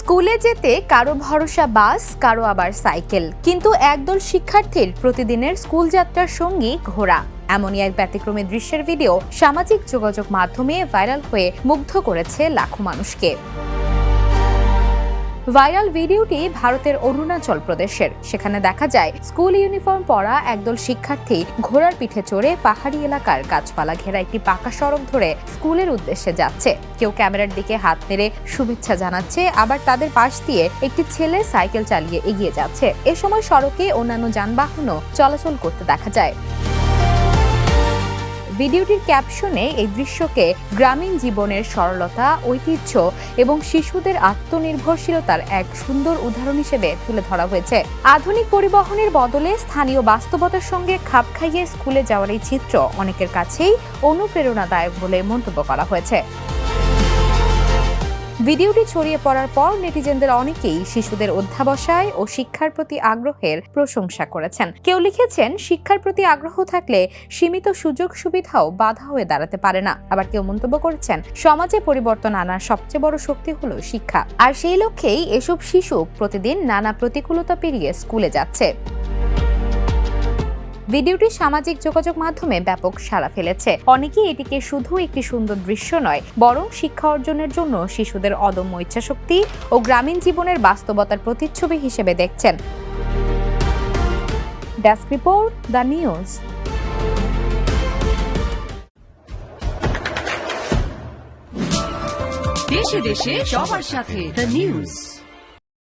স্কুলে যেতে কারো ভরসা বাস, কারো আবার সাইকেল, কিন্তু একদল শিক্ষার্থীর প্রতিদিনের স্কুল যাত্রার সঙ্গী ঘোড়া। এমনই এক ব্যতিক্রমী দৃশ্যের ভিডিও সামাজিক যোগাযোগ মাধ্যমে ভাইরাল হয়ে মুগ্ধ করেছে লাখো মানুষকে। ভাইরাল ভিডিওটি ভারতের অরুণাচল প্রদেশের। সেখানে দেখা যায় স্কুল ইউনিফর্ম পরা একদল শিক্ষার্থী ঘোড়ার পিঠে চড়ে পাহাড়ি এলাকার গাছপালা ঘেরা একটি পাকা সড়ক ধরে স্কুলের উদ্দেশ্যে যাচ্ছে। কেউ ক্যামেরার দিকে হাত নেড়ে শুভেচ্ছা জানাচ্ছে, আবার তাদের পাশ দিয়ে একটি ছেলে সাইকেল চালিয়ে এগিয়ে যাচ্ছে। এ সময় সড়কে অন্যান্য যানবাহনও চলাচল করতে দেখা যায়। ভিডিওটির ক্যাপশনে এই দৃশ্যকে গ্রামীণ জীবনের সরলতা, ঐতিহ্য এবং শিশুদের আত্মনির্ভরশীলতার এক সুন্দর উদাহরণ হিসেবে তুলে ধরা হয়েছে। আধুনিক পরিবহনের বদলে স্থানীয় বাস্তবতার সঙ্গে খাপ খাইয়ে স্কুলে যাওয়ার এই চিত্র অনেকের কাছেই অনুপ্রেরণাদায়ক বলে মন্তব্য করা হয়েছে। ভিডিওটি ছড়িয়ে পড়ার পর নেটিজেনদের অনেকেই শিশুদের অধ্যাবসায় ও শিক্ষার প্রতি আগ্রহের প্রশংসা করেছেন। কেউ লিখেছেন, শিক্ষার প্রতি আগ্রহ থাকলে সীমিত সুযোগ সুবিধাও বাধা হয়ে দাঁড়াতে পারে না। আবার কেউ মন্তব্য করেছেন, সমাজে পরিবর্তন আনার সবচেয়ে বড় শক্তি হলো শিক্ষা, আর সেই লক্ষ্যেই এসব শিশু প্রতিদিন নানা প্রতিকূলতা পেরিয়ে স্কুলে যাচ্ছে। ভিডিওটি সামাজিক যোগাযোগ মাধ্যমে ব্যাপক সাড়া ফেলেছে। অনেকেই এটিকে শুধু একটি সুন্দর দৃশ্য নয়, বরং শিক্ষা অর্জনের জন্য শিশুদের অদম্য ইচ্ছাশক্তি ও গ্রামীণ জীবনের বাস্তবতার প্রতিচ্ছবি হিসেবে দেখছেন। Desk report, the news. দেশে দেশে সবার সাথে, দ্য নিউজ।